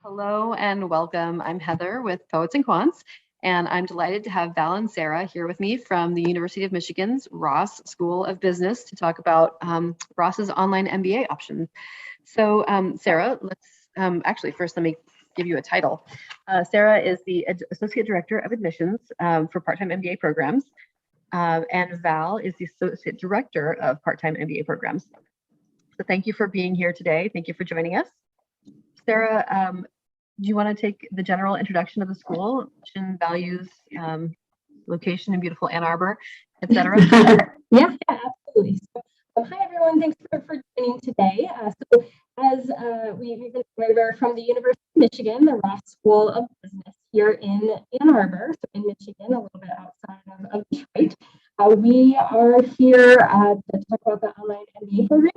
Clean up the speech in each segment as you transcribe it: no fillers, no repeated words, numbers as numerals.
Hello and welcome. I'm Heather with Poets and Quants, and I'm delighted to have Val and Sarah here with me from the University of Michigan's Ross School of Business to talk about Ross's online MBA options. So Sarah, let's first let me give you a title. Sarah is the Associate Director of Admissions for part-time MBA programs, and Val is the Associate Director of part-time MBA programs. So thank you for being here today. Thank you for joining us. Sarah, do you want to take the general introduction of the school, mission, values, location in beautiful Ann Arbor, etc.? Yeah, absolutely. So, hi, everyone. Thanks for joining today. So as we've been aware from the University of Michigan, the Ross School of Business here in Ann Arbor, so in Michigan, a little bit outside of Detroit. We are here to talk about the online MBA program.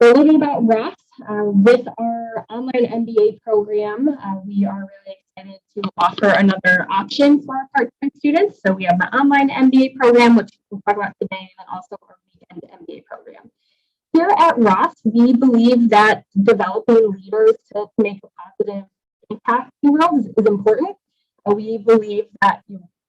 A little bit about Ross. With our online MBA program, we are really excited to offer another option for our part-time students. So we have the online MBA program, which we'll talk about today, and also our weekend MBA program. Here at Ross, we believe that developing leaders to make a positive impact in the world is important. We believe that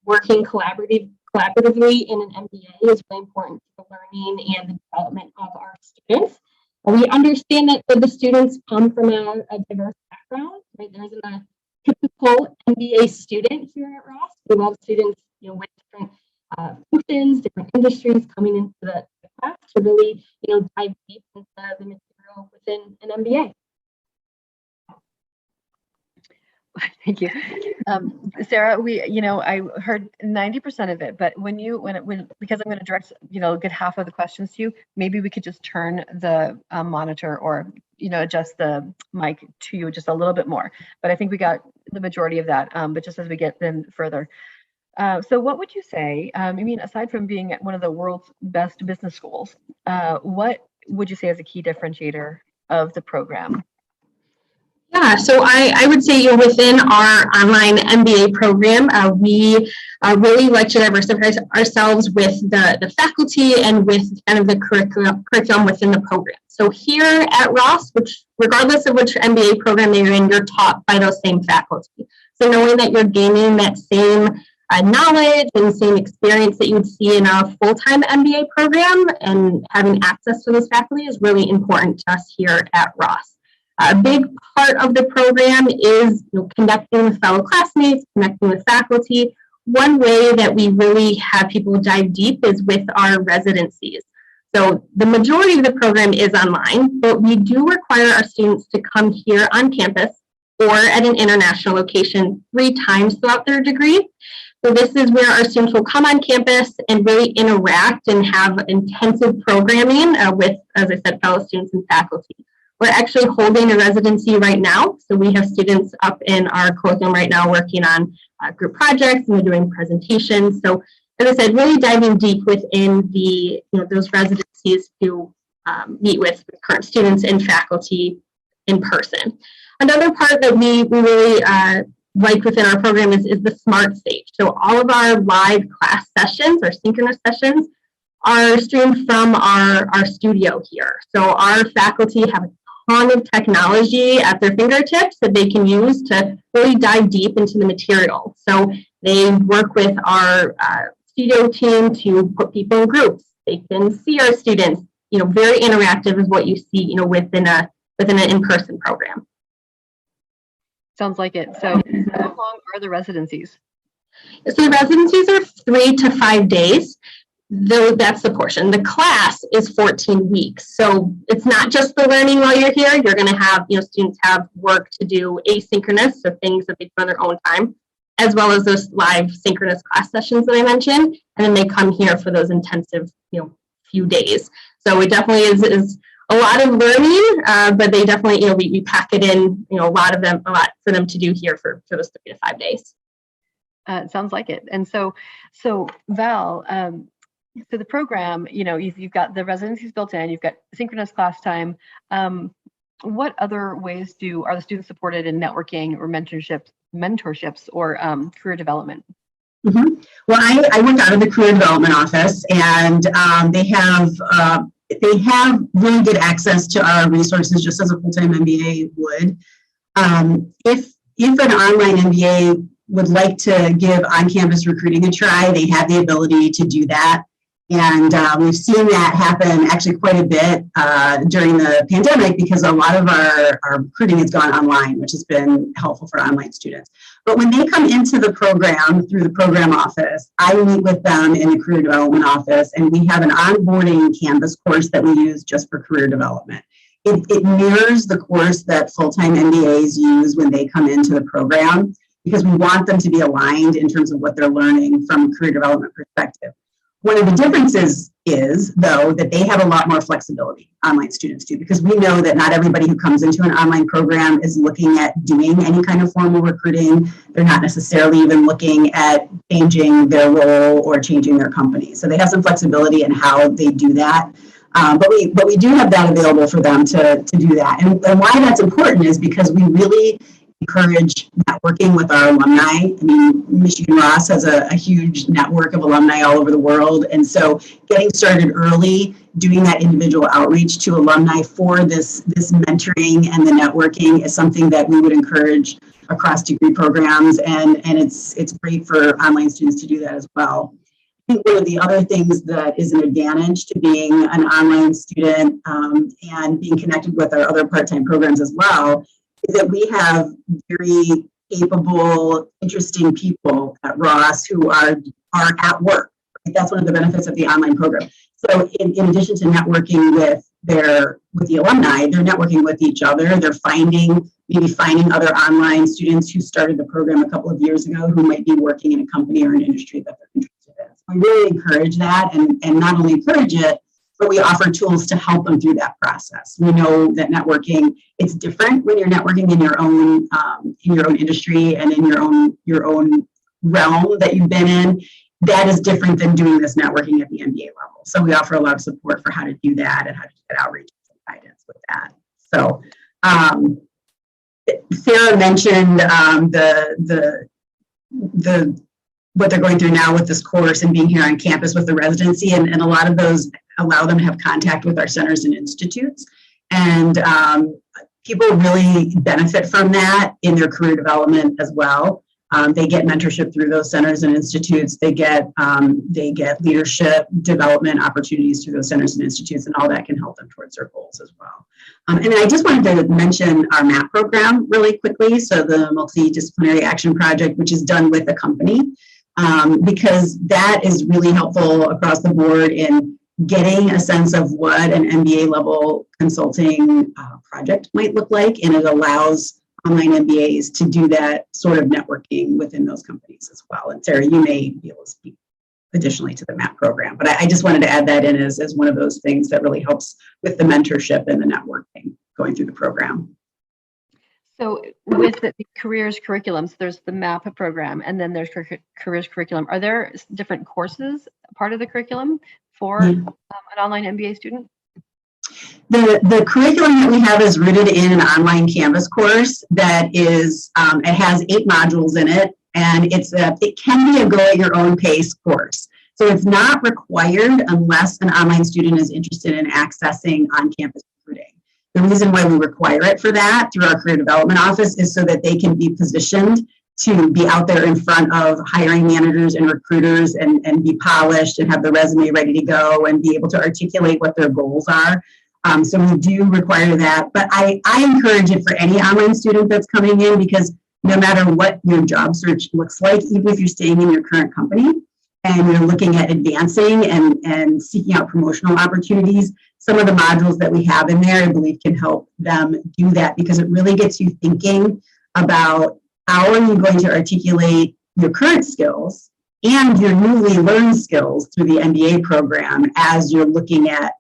working collaboratively in an MBA is really important for the learning and the development of our students. We understand that the students come from a diverse background, right? There isn't a typical MBA student here at Ross. We love students, with different functions, different industries coming into the class to really, dive deep into the material within an MBA. Thank you, Sarah. I heard 90% of it, but because I'm going to direct, a good half of the questions to you, maybe we could just turn the monitor or, adjust the mic to you just a little bit more. But I think we got the majority of that. But just as we get then further, so what would you say? Aside from being at one of the world's best business schools, what would you say is a key differentiator of the program? Yeah, so I would say within our online MBA program, we really like to diversify ourselves with the faculty and with kind of the curriculum within the program. So here at Ross, which regardless of which MBA program you're in, you're taught by those same faculty. So knowing that you're gaining that same knowledge and same experience that you would see in a full-time MBA program and having access to those faculty is really important to us here at Ross. A big part of the program is connecting with fellow classmates, connecting with faculty. One way that we really have people dive deep is with our residencies. So the majority of the program is online, but we do require our students to come here on campus or at an international location 3 times throughout their degree. So this is where our students will come on campus and really interact and have intensive programming with, as I said, fellow students and faculty. We're actually holding a residency right now. So we have students up in our curriculum right now working on group projects and we're doing presentations. So as I said, really diving deep within the, those residencies to meet with current students and faculty in person. Another part that we really like within our program is the smart stage. So all of our live class sessions or synchronous sessions are streamed from our studio here. So our faculty have a ton of technology at their fingertips that they can use to really dive deep into the material. So they work with our studio team to put people in groups. They can see our students. Very interactive is what you see, within an in-person program. Sounds like it. So how long are the residencies? So the residencies are 3 to 5 days. Though that's the portion. The class is 14 weeks. So it's not just the learning while you're here. You're going to have, students have work to do asynchronous, so things that they do on their own time, as well as those live synchronous class sessions that I mentioned. And then they come here for those intensive, few days. So it definitely is a lot of learning, but they definitely, we pack it in, a lot for them to do here for those 3 to 5 days. It sounds like it. And so Val, so the program, you've got the residencies built in, you've got synchronous class time. What other ways are the students supported in networking or mentorships or career development? Mm-hmm. Well, I work out of the career development office, and they have really good access to our resources, just as a full-time MBA would. If an online MBA would like to give on-campus recruiting a try, they have the ability to do that. And we've seen that happen actually quite a bit during the pandemic, because a lot of our recruiting has gone online, which has been helpful for online students. But when they come into the program through the program office, I meet with them in the career development office, and we have an onboarding Canvas course that we use just for career development. It mirrors the course that full-time MBAs use when they come into the program, because we want them to be aligned in terms of what they're learning from a career development perspective. One of the differences is, though, that they have a lot more flexibility, online students do, because we know that not everybody who comes into an online program is looking at doing any kind of formal recruiting. They're not necessarily even looking at changing their role or changing their company. So they have some flexibility in how they do that. But we do have that available for them to do that. And why that's important is because we really encourage networking with our alumni. I mean, Michigan Ross has a huge network of alumni all over the world. And so getting started early, doing that individual outreach to alumni for this mentoring and the networking is something that we would encourage across degree programs. And it's great for online students to do that as well. I think one of the other things that is an advantage to being an online student and being connected with our other part-time programs as well is that we have very capable, interesting people at Ross who are at work. That's one of the benefits of the online program. So in addition to networking with the alumni, they're networking with each other. They're maybe finding other online students who started the program a couple of years ago who might be working in a company or an industry that they're interested in. So we really encourage that, and not only encourage it, but we offer tools to help them through that process. We know that networking, it's different when you're networking in your own industry and in your own realm that you've been in. That is different than doing this networking at the MBA level. So we offer a lot of support for how to do that and how to get outreach and guidance with that. So Sarah mentioned what they're going through now with this course and being here on campus with the residency, and a lot of those allow them to have contact with our centers and institutes. And people really benefit from that in their career development as well. They get mentorship through those centers and institutes. They get leadership development opportunities through those centers and institutes, and all that can help them towards their goals as well. And then I just wanted to mention our MAP program really quickly. So the Multidisciplinary Action Project, which is done with a company, because that is really helpful across the board in getting a sense of what an MBA level consulting project might look like, and it allows online MBAs to do that sort of networking within those companies as well. And Sarah, you may be able to speak additionally to the MAP program, but I just wanted to add that in as one of those things that really helps with the mentorship and the networking going through the program. So with the careers curriculums, there's the MAP program, and then there's careers curriculum. Are there different courses part of the curriculum for an online MBA student? The curriculum that we have is rooted in an online Canvas course that is, it has 8 modules in it, and it can be a go at your own pace course. So it's not required unless an online student is interested in accessing on-campus recruiting. The reason why we require it for that through our career development office is so that they can be positioned to be out there in front of hiring managers and recruiters and be polished and have the resume ready to go and be able to articulate what their goals are. So we do require that, but I encourage it for any online student that's coming in, because no matter what your job search looks like, even if you're staying in your current company and you're looking at advancing and seeking out promotional opportunities, some of the modules that we have in there, I believe, can help them do that, because it really gets you thinking about how are you going to articulate your current skills and your newly learned skills through the MBA program as you're looking at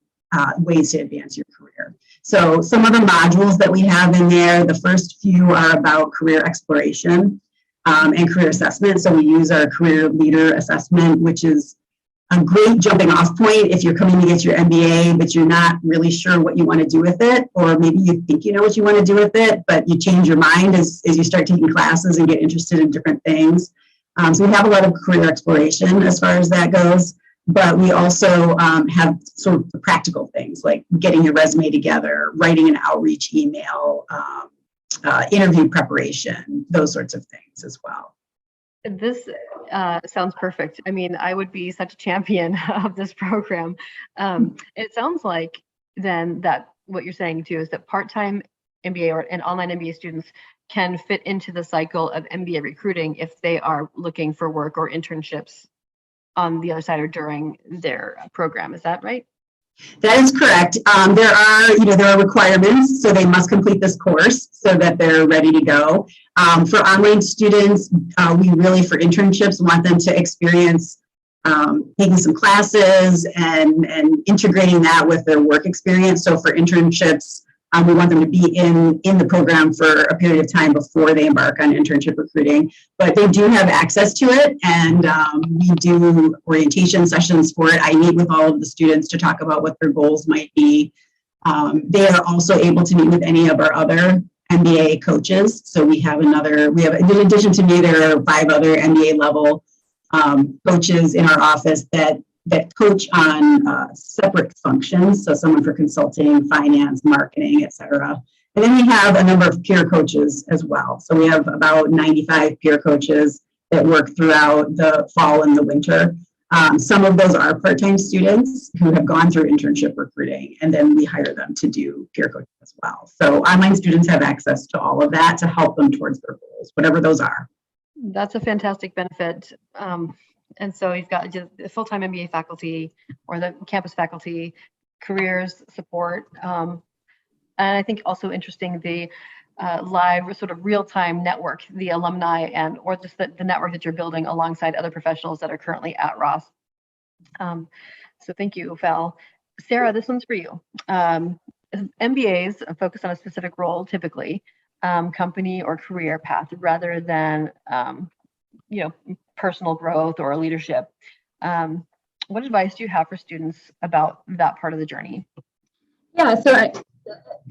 ways to advance your career. So some of the modules that we have in there, the first few are about career exploration and career assessment. So we use our career leader assessment, which is a great jumping off point if you're coming to get your MBA, but you're not really sure what you want to do with it, or maybe you think you know what you want to do with it, but you change your mind as you start taking classes and get interested in different things. So we have a lot of career exploration as far as that goes. But we also have sort of the practical things like getting your resume together, writing an outreach email, interview preparation, those sorts of things as well. This sounds perfect. I mean, I would be such a champion of this program. It sounds like then that what you're saying too is that part-time MBA and online MBA students can fit into the cycle of MBA recruiting if they are looking for work or internships on the other side or during their program. Is that right? That is correct. There are requirements, so they must complete this course so that they're ready to go. For online students, we really, for internships, want them to experience taking some classes and integrating that with their work experience. So for internships, we want them to be in the program for a period of time before they embark on internship recruiting. But they do have access to it, and we do orientation sessions for it. I meet with all of the students to talk about what their goals might be. They are also able to meet with any of our other MBA coaches. So in addition to me, there are 5 other MBA level coaches in our office that coach on separate functions. So someone for consulting, finance, marketing, et cetera. And then we have a number of peer coaches as well. So we have about 95 peer coaches that work throughout the fall and the winter. Some of those are part-time students who have gone through internship recruiting, and then we hire them to do peer coaching as well. So online students have access to all of that to help them towards their goals, whatever those are. That's a fantastic benefit. And so you've got the full-time MBA faculty or the campus faculty, careers support. And I think also interesting, the live sort of real-time network, the alumni or just the network that you're building alongside other professionals that are currently at Ross. So thank you, Val. Sarah, this one's for you. MBAs focus on a specific role, typically, company or career path, rather than personal growth or leadership. What advice do you have for students about that part of the journey? Yeah, so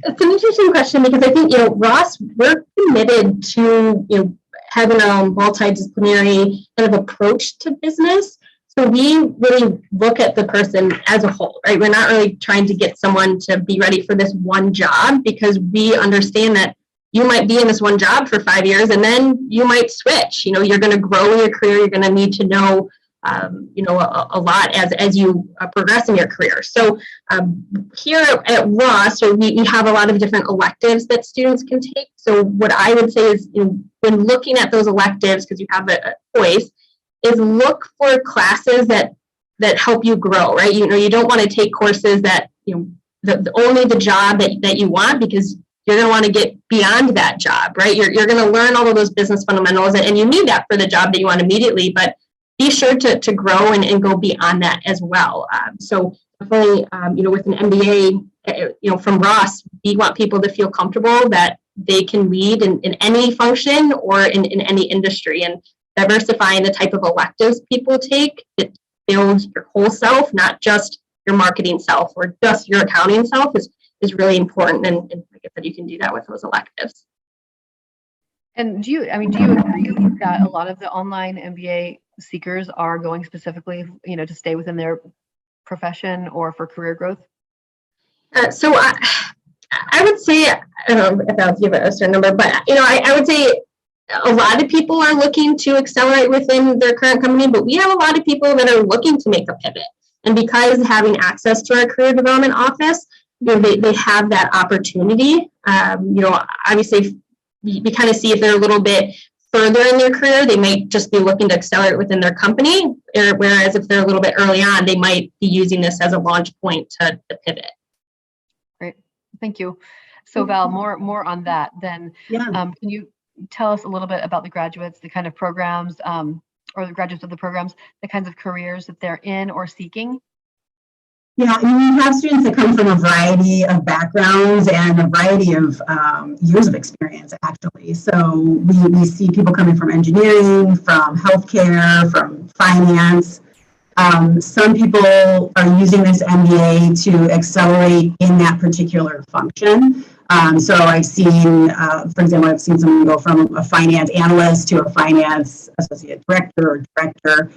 it's an interesting question, because I think, Ross, we're committed to, having a multidisciplinary kind of approach to business. So we really look at the person as a whole, right? We're not really trying to get someone to be ready for this one job, because we understand that you might be in this one job for 5 years and then you might switch. You're going to grow in your career. You're going to need to know, a lot as you progress in your career. So here at Ross, we have a lot of different electives that students can take. So what I would say is, when looking at those electives, because you have a choice, is look for classes that help you grow, right? You don't want to take courses that, only the job that you want, because you're going to want to get beyond that job, right? You're going to learn all of those business fundamentals, and you need that for the job that you want immediately, but be sure to grow and go beyond that as well. So definitely, with an MBA, from Ross, we want people to feel comfortable that they can lead in any function or in any industry, and diversifying the type of electives people take. It builds your whole self, not just your marketing self or just your accounting self is really important. And like I said, you can do that with those electives. And do you agree that a lot of the online MBA seekers are going specifically, to stay within their profession or for career growth? So I would say, I don't know if I'll give it a certain number, but I would say a lot of people are looking to accelerate within their current company, but we have a lot of people that are looking to make a pivot. And because having access to our career development office, they have that opportunity. Obviously, we kind of see if they're a little bit further in their career, they might just be looking to accelerate within their company, whereas if they're a little bit early on, they might be using this as a launch point to pivot. Great, thank you. So Val, more on that then. Yeah. Can you tell us a little bit about the graduates, the kind of programs, or the graduates of the programs, the kinds of careers that they're in or seeking? Yeah, we have students that come from a variety of backgrounds and a variety of years of experience, actually. So we see people coming from engineering, from healthcare, from finance. Some people are using this MBA to accelerate in that particular function. So I've seen, for example, I've seen someone go from a finance analyst to a finance associate director or director,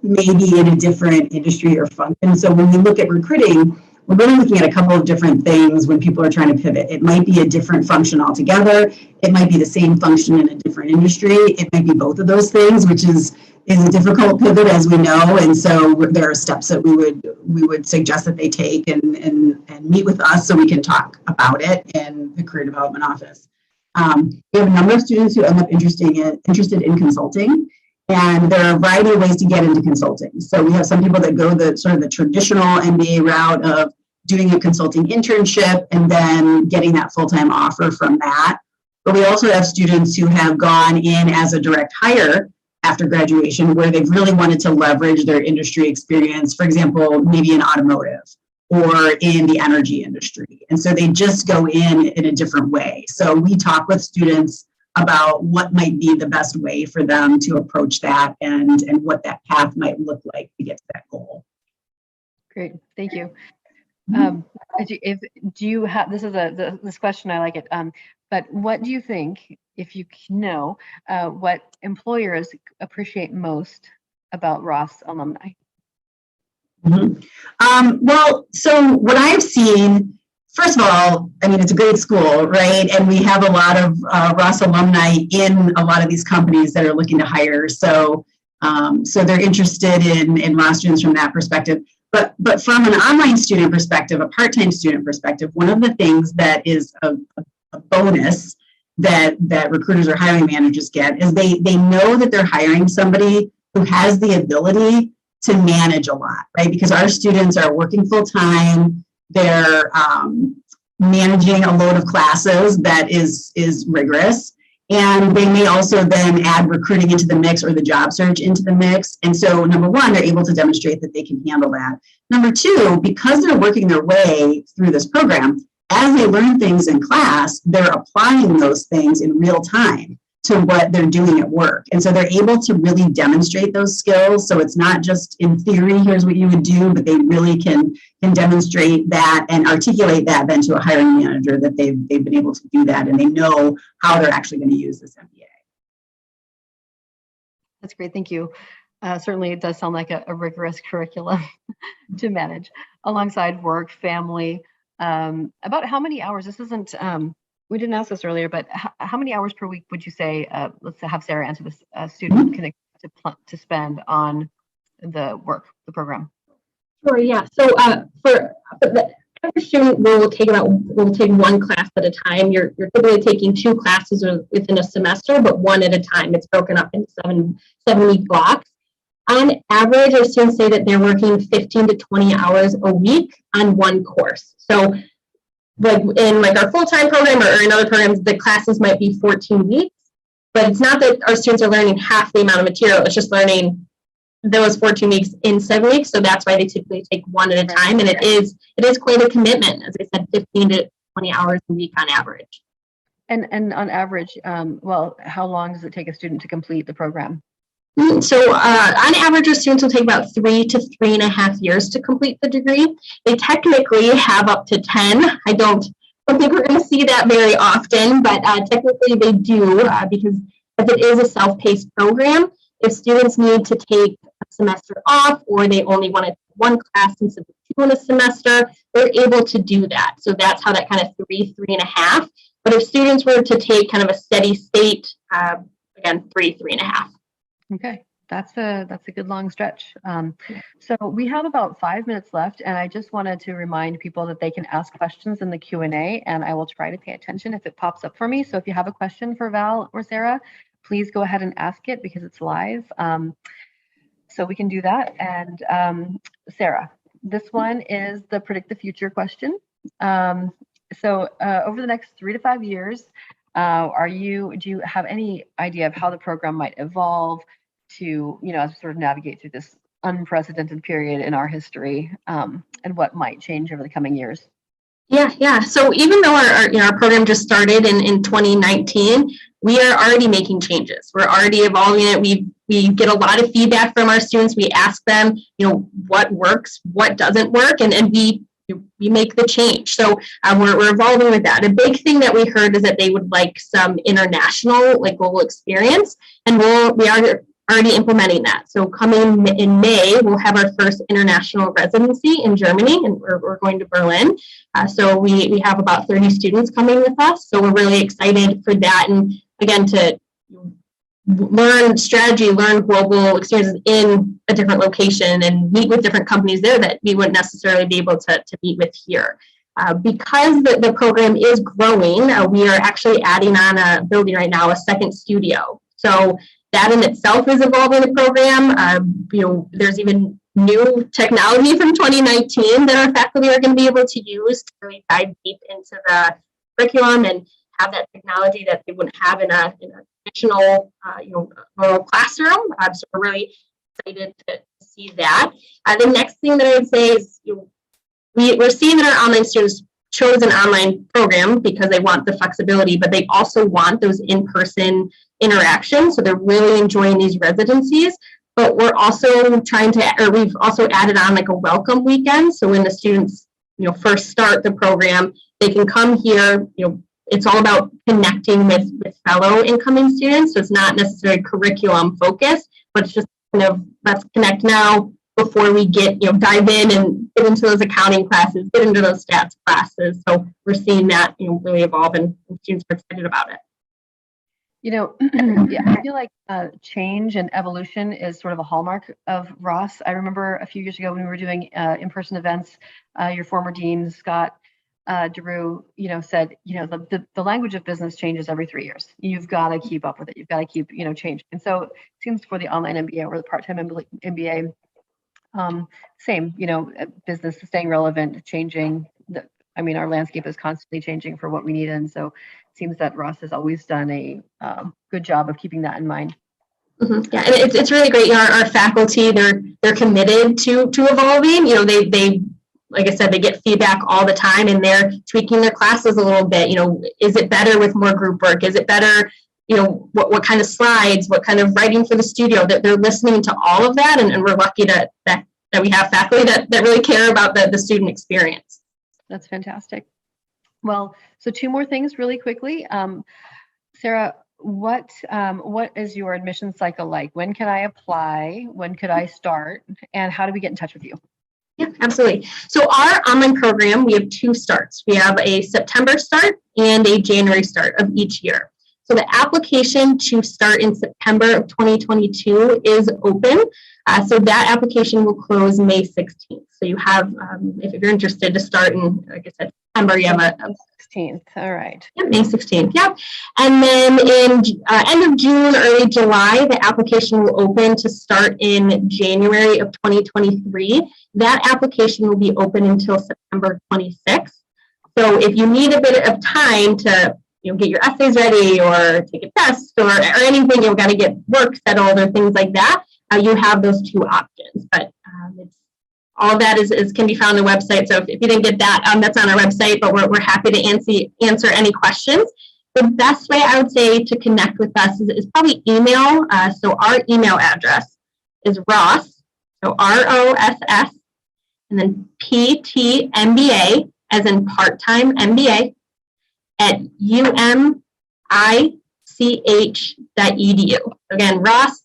maybe in a different industry or function. So when we look at recruiting, we're really looking at a couple of different things when people are trying to pivot. It might be a different function altogether. It might be the same function in a different industry. It might be both of those things, which is a difficult pivot, as we know. And so there are steps that we would suggest that they take and meet with us so we can talk about it in the career development office. We have a number of students who end up interested in consulting. And there are a variety of ways to get into consulting. So we have some people that go the sort of the traditional MBA route of doing a consulting internship and then getting that full-time offer from that. But we also have students who have gone in as a direct hire after graduation, where they've really wanted to leverage their industry experience, for example, maybe in automotive or in the energy industry. And so they just go in a different way. So we talk with students about what might be the best way for them to approach that and what that path might look like to get to that goal. Great, thank you. Do you have, this question, I like it, but what do you think, if you know, what employers appreciate most about Ross alumni? Well, so what I've seen, first of all, I mean, it's a great school, right? And we have a lot of Ross alumni in a lot of these companies that are looking to hire. So they're interested in Ross students from that perspective. But from an online student perspective, a part-time student perspective, one of the things that is a bonus that recruiters or hiring managers get is they know that they're hiring somebody who has the ability to manage a lot, right? Because our students are working full-time. They're managing a load of classes that is rigorous. And they may also then add recruiting into the mix or the job search into the mix. And so number one, they're able to demonstrate that they can handle that. Number two, because they're working their way through this program, as they learn things in class, they're applying those things in real time to what they're doing at work. And so they're able to really demonstrate those skills. So it's not just in theory, here's what you would do, but they really can demonstrate that and articulate that then to a hiring manager that they've been able to do that and they know how they're actually going to use this MBA. That's great, thank you. Certainly it does sound like a rigorous curriculum to manage alongside work, family. About how many hours, this isn't, we didn't ask this earlier, but how many hours per week would you say, let's have Sarah answer this, student can to spend on the program? Sure, yeah. So for the average student, will take one class at a time. You're typically taking 2 classes within a semester, but one at a time. It's broken up into 7-week blocks. On average, our students say that they're working 15 to 20 hours a week on one course. So like in like our full-time program or in other programs, the classes might be 14 weeks, but it's not that our students are learning half the amount of material. It's just learning those 14 weeks in 7 weeks. So that's why they typically take one at a time. And it is quite a commitment, as I said, 15 to 20 hours a week on average. And on average, well, how long does it take a student to complete the program? So on average, our students will take about 3 to 3.5 years to complete the degree. They technically have up to 10. I don't think we're going to see that very often, but technically they do because as it is a self-paced program, if students need to take a semester off or they only want to take one class instead of 2 in a semester, they're able to do that. So that's how that kind of 3.5. But if students were to take kind of a steady state, again, 3.5. Okay, that's a good long stretch. So we have about 5 minutes left, and I just wanted to remind people that they can ask questions in the Q&A, and I will try to pay attention if it pops up for me. So if you have a question for Val or Sarah, please go ahead and ask it because it's live. So we can do that. And Sarah, this one is the predict the future question. So over the next 3 to 5 years, do you have any idea of how the program might evolve to, as we sort of navigate through this unprecedented period in our history, and what might change over the coming years? Yeah. So even though our program just started in 2019, we are already making changes. We're already evolving it. We get a lot of feedback from our students. We ask them, what works, what doesn't work, and we make the change. So we're evolving with that. A big thing that we heard is that they would like some international, like global experience, and we are already implementing that. So coming in May, we'll have our first international residency in Germany, and we're going to Berlin. So we have about 30 students coming with us. So we're really excited for that. And again, to learn strategy, learn global experiences in a different location and meet with different companies there that we wouldn't necessarily be able to meet with here. Because the program is growing, we are actually adding on building right now a second studio. So that in itself is evolving the program. There's even new technology from 2019 that our faculty are going to be able to use to really dive deep into the curriculum and have that technology that they wouldn't have in a traditional, normal classroom. So we're really excited to see that. The next thing that I would say is, we're seeing that our online students chose an online program because they want the flexibility, but they also want those in-person interactions. So they're really enjoying these residencies. But we're also we've also added on like a welcome weekend. So when the students, first start the program, they can come here. It's all about connecting with fellow incoming students. So it's not necessarily curriculum focused, but it's just kind of, let's connect now before we dive in and get into those accounting classes, get into those stats classes. So we're seeing that, really evolve, and students are excited about it. Yeah, I feel like change and evolution is sort of a hallmark of Ross. I remember a few years ago when we were doing in-person events, your former dean, Scott DeRue, said, the language of business changes every 3 years. You've got to keep up with it. You've got to keep, changing. And so it seems for the online MBA or the part-time MBA, same, business staying relevant, changing. Our landscape is constantly changing for what we need. And so it seems that Ross has always done a good job of keeping that in mind. Mm-hmm. Yeah, and it's really great. Our faculty, they're committed to evolving. They like I said, they get feedback all the time, and they're tweaking their classes a little bit. Is it better with more group work? Is it better? What kind of slides? What kind of writing for the studio? That they're listening to all of that, and we're lucky that we have faculty that really care about the student experience. That's fantastic. Well, so 2 more things really quickly. Sarah, what is your admission cycle like? When can I apply? When could I start? And how do we get in touch with you? Yeah, absolutely. So our online program, we have 2 starts. We have a September start and a January start of each year. So the application to start in September of 2022 is open. So that application will close May 16th. So you have, if you're interested to start in, like I said, September, you have a 16th. All right. Yeah, May 16th. Yeah. And then in end of June, early July, the application will open to start in January of 2023. That application will be open until September 26th. So if you need a bit of time to get your essays ready or take a test or anything, you've got to get work settled or things like that, you have those 2 options. But all of that can be found on the website. So if you didn't get that, that's on our website, but we're happy to answer any questions. The best way I would say to connect with us is probably email. So our email address is Ross, so ROSS, and then PTMBA, as in part-time MBA, at umich.edu. Again, Ross,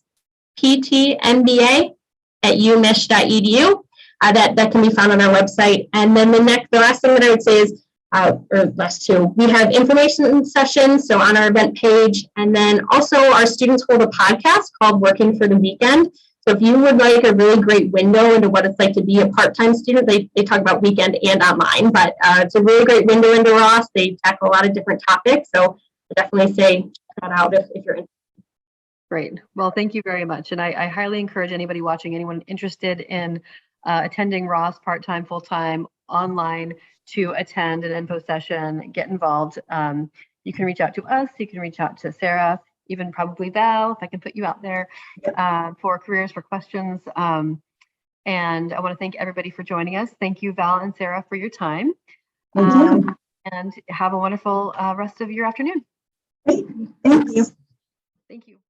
PTMBA at umich.edu. That can be found on our website. And then the last thing that I would say is, or last 2, we have information sessions, so on our event page. And then also our students hold a podcast called Working for the Weekend. So if you would like a really great window into what it's like to be a part-time student, they talk about weekend and online, but it's a really great window into Ross. They tackle a lot of different topics. So I definitely say check that out if you're interested. Great. Well, thank you very much. And I highly encourage anybody watching, anyone interested in attending Ross part-time, full-time, online, to attend an info session, get involved. You can reach out to us. You can reach out to Sarah, even probably Val, if I can put you out there, for careers, for questions. And I want to thank everybody for joining us. Thank you, Val and Sarah, for your time. Thank you. And have a wonderful rest of your afternoon. Great. Thank you. Thank you.